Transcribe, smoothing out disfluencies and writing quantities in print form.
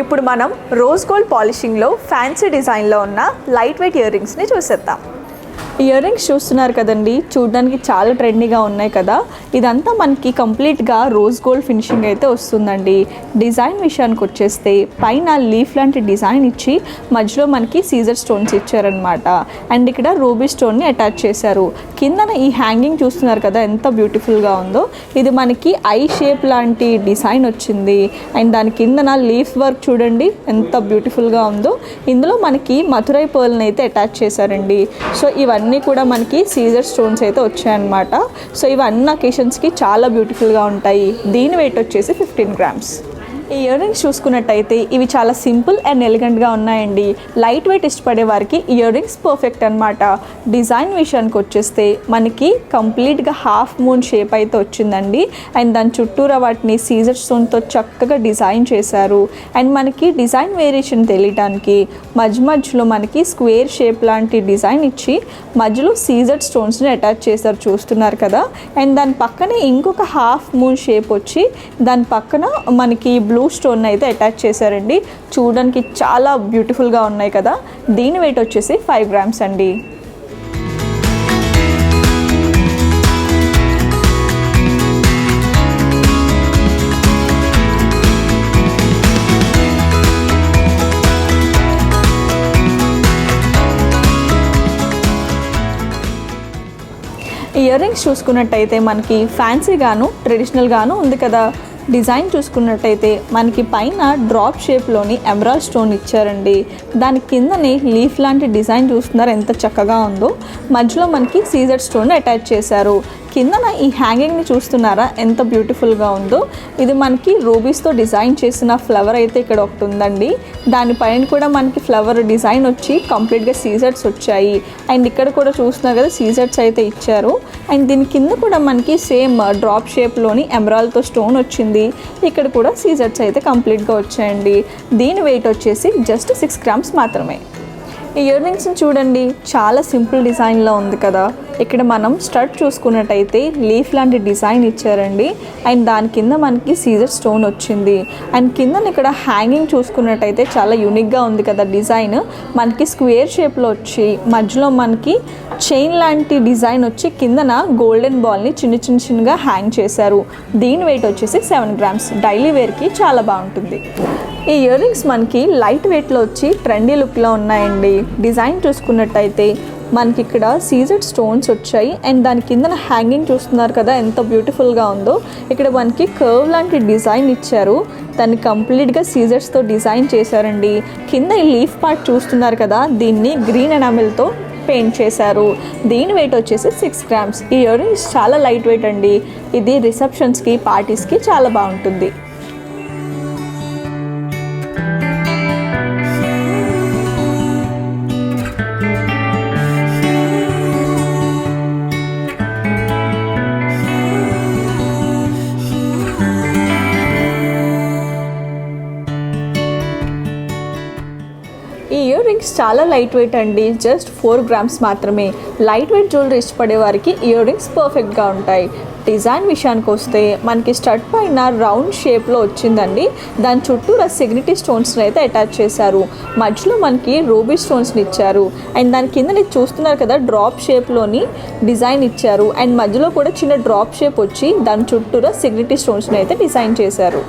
ఇప్పుడు మనం rose gold పాలిషింగ్లో fancy డిజైన్లో ఉన్న లైట్ వెయిట్ ఇయర్ రింగ్స్ని చూసేద్దాం. ఇయర్ రింగ్స్ చూస్తున్నారు కదండి, చూడడానికి చాలా ట్రెండీగా ఉన్నాయి కదా. ఇదంతా మనకి కంప్లీట్గా రోజ్ గోల్డ్ ఫినిషింగ్ అయితే వస్తుందండి. డిజైన్ విషయానికి వచ్చేస్తే పైన లీఫ్ లాంటి డిజైన్ ఇచ్చి మధ్యలో మనకి సీజర్ స్టోన్స్ ఇచ్చారనమాట. అండ్ ఇక్కడ రూబీ స్టోన్ని అటాచ్ చేశారు. కిందన ఈ హ్యాంగింగ్ చూస్తున్నారు కదా ఎంత బ్యూటిఫుల్గా ఉందో. ఇది మనకి ఐ షేప్ లాంటి డిజైన్ వచ్చింది. అండ్ దాని కిందన లీఫ్ వర్క్ చూడండి ఎంత బ్యూటిఫుల్గా ఉందో. ఇందులో మనకి మధురై పర్ల్ని అయితే అటాచ్ చేశారండి. సో ఇవన్నీ కూడా మనకి సీజర్ స్టోన్స్ అయితే వచ్చాయన్నమాట. సో ఇవి అన్ని అకేషన్స్కి చాలా బ్యూటిఫుల్గా ఉంటాయి. దీని వెయిట్ వచ్చేసి 15 grams. ఈ ఇయర్ రింగ్స్ చూసుకున్నట్టయితే ఇవి చాలా సింపుల్ అండ్ ఎలిగెంట్గా ఉన్నాయండి. లైట్ వెయిట్ ఇష్టపడే వారికి ఇయర్ రింగ్స్ పర్ఫెక్ట్ అనమాట. డిజైన్ విషయానికి వచ్చేస్తే మనకి కంప్లీట్గా హాఫ్ మూన్ షేప్ అయితే వచ్చిందండి. అండ్ దాని చుట్టూరా వాటిని సీజర్ స్టోన్తో చక్కగా డిజైన్ చేశారు. అండ్ మనకి డిజైన్ వేరియేషన్ తెలియడానికి మధ్యలో మనకి స్క్వేర్ షేప్ లాంటి డిజైన్ ఇచ్చి మధ్యలో సీజర్ స్టోన్స్ని అటాచ్ చేశారు చూస్తున్నారు కదా. అండ్ దాని పక్కనే ఇంకొక హాఫ్ మూన్ షేప్ వచ్చి దాని పక్కన మనకి బ్లూ స్టోన్ అయితే అటాచ్ చేశారండి. చూడడానికి చాలా బ్యూటిఫుల్గా ఉన్నాయి కదా. దీని వెయిట్ వచ్చేసి 5 grams అండి. ఇయర్ రింగ్స్ చూసుకున్నట్టయితే మనకి ఫ్యాన్సీగాను ట్రెడిషనల్గాను ఉంది కదా. డిజైన్ చూసుకున్నట్టయితే మనకి పైన డ్రాప్ షేప్లోని ఎమరాల్డ్ స్టోన్ ఇచ్చారండి. దాని కిందనే లీఫ్ లాంటి డిజైన్ చూస్తున్నారు ఎంత చక్కగా ఉందో. మధ్యలో మనకి సీజర్ స్టోన్ అటాచ్ చేశారు. కిందన ఈ హ్యాంగింగ్ని చూస్తున్నారా ఎంత బ్యూటిఫుల్గా ఉందో. ఇది మనకి రూబీస్తో డిజైన్ చేసిన ఫ్లవర్ అయితే ఇక్కడ ఒకటి ఉందండి. దానిపైన కూడా మనకి ఫ్లవర్ డిజైన్ వచ్చి కంప్లీట్గా సీజర్స్ వచ్చాయి. అండ్ ఇక్కడ కూడా చూస్తున్నారు కదా సీజర్స్ అయితే ఇచ్చారు. అండ్ దీని కింద కూడా మనకి సేమ్ డ్రాప్ షేప్లోని ఎమరాల్డ్తో స్టోన్ వచ్చింది. ఇక్కడ కూడా సీజర్స్ అయితే కంప్లీట్గా వచ్చాయండి. దీని వెయిట్ వచ్చేసి జస్ట్ 6 grams మాత్రమే. ఈ ఇయర్ రింగ్స్ని చూడండి చాలా సింపుల్ డిజైన్లో ఉంది కదా. ఇక్కడ మనం స్టడ్ చూసుకున్నట్టయితే లీఫ్ లాంటి డిజైన్ ఇచ్చారండి. అండ్ దాని కింద మనకి సీజర్ స్టోన్ వచ్చింది. అండ్ కింద ఇక్కడ హ్యాంగింగ్ చూసుకున్నట్టయితే చాలా యూనిక్గా ఉంది కదా. డిజైన్ మనకి స్క్వేర్ షేప్లో వచ్చి మధ్యలో మనకి చైన్ లాంటి డిజైన్ వచ్చి కిందన గోల్డెన్ బాల్ని చిన్నగా హ్యాంగ్ చేశారు. దీని వెయిట్ వచ్చేసి 7 grams. డైలీ వేర్కి చాలా బాగుంటుంది. ఈ ఇయర్ రింగ్స్ మనకి లైట్ వెయిట్లో వచ్చి ట్రెండీ లుక్లో ఉన్నాయండి. డిజైన్ చూసుకున్నట్టయితే మనకి ఇక్కడ సీజర్ స్టోన్స్ వచ్చాయి. అండ్ దాని కింద హ్యాంగింగ్ చూస్తున్నారు కదా ఎంత బ్యూటిఫుల్గా ఉందో. ఇక్కడ మనకి కర్వ్ లాంటి డిజైన్ ఇచ్చారు. దాన్ని కంప్లీట్గా సీజర్స్తో డిజైన్ చేశారండి. కింద ఈ లీఫ్ పార్ట్ చూస్తున్నారు కదా, దీన్ని గ్రీన్ ఎనామిల్తో పెయింట్ చేశారు. దీని వెయిట్ వచ్చేసి 6 grams. ఈ ఇయర్ రింగ్స్ చాలా లైట్ వెయిట్ అండి. ఇది రిసెప్షన్స్కి పార్టీస్కి చాలా బాగుంటుంది. ఈ ఇయర్ రింగ్స్ చాలా లైట్ వెయిట్ అండి. జస్ట్ 4 grams మాత్రమే. లైట్ వెయిట్ జ్యువెలరీ ఇష్టపడే వారికి ఇయర్ రింగ్స్ పర్ఫెక్ట్గా ఉంటాయి. డిజైన్ విషయానికి వస్తే మనకి స్టడ్ పైన రౌండ్ షేప్లో వచ్చిందండి. దాని చుట్టూరా సిగ్నిటీ స్టోన్స్ని అయితే అటాచ్ చేశారు. మధ్యలో మనకి రూబీ స్టోన్స్ని ఇచ్చారు. అండ్ దాని కింద చూస్తున్నారు కదా డ్రాప్ షేప్లోని డిజైన్ ఇచ్చారు. అండ్ మధ్యలో కూడా చిన్న డ్రాప్ షేప్ వచ్చి దాని చుట్టూరా సిగ్నిటీ స్టోన్స్ని అయితే డిజైన్ చేశారు.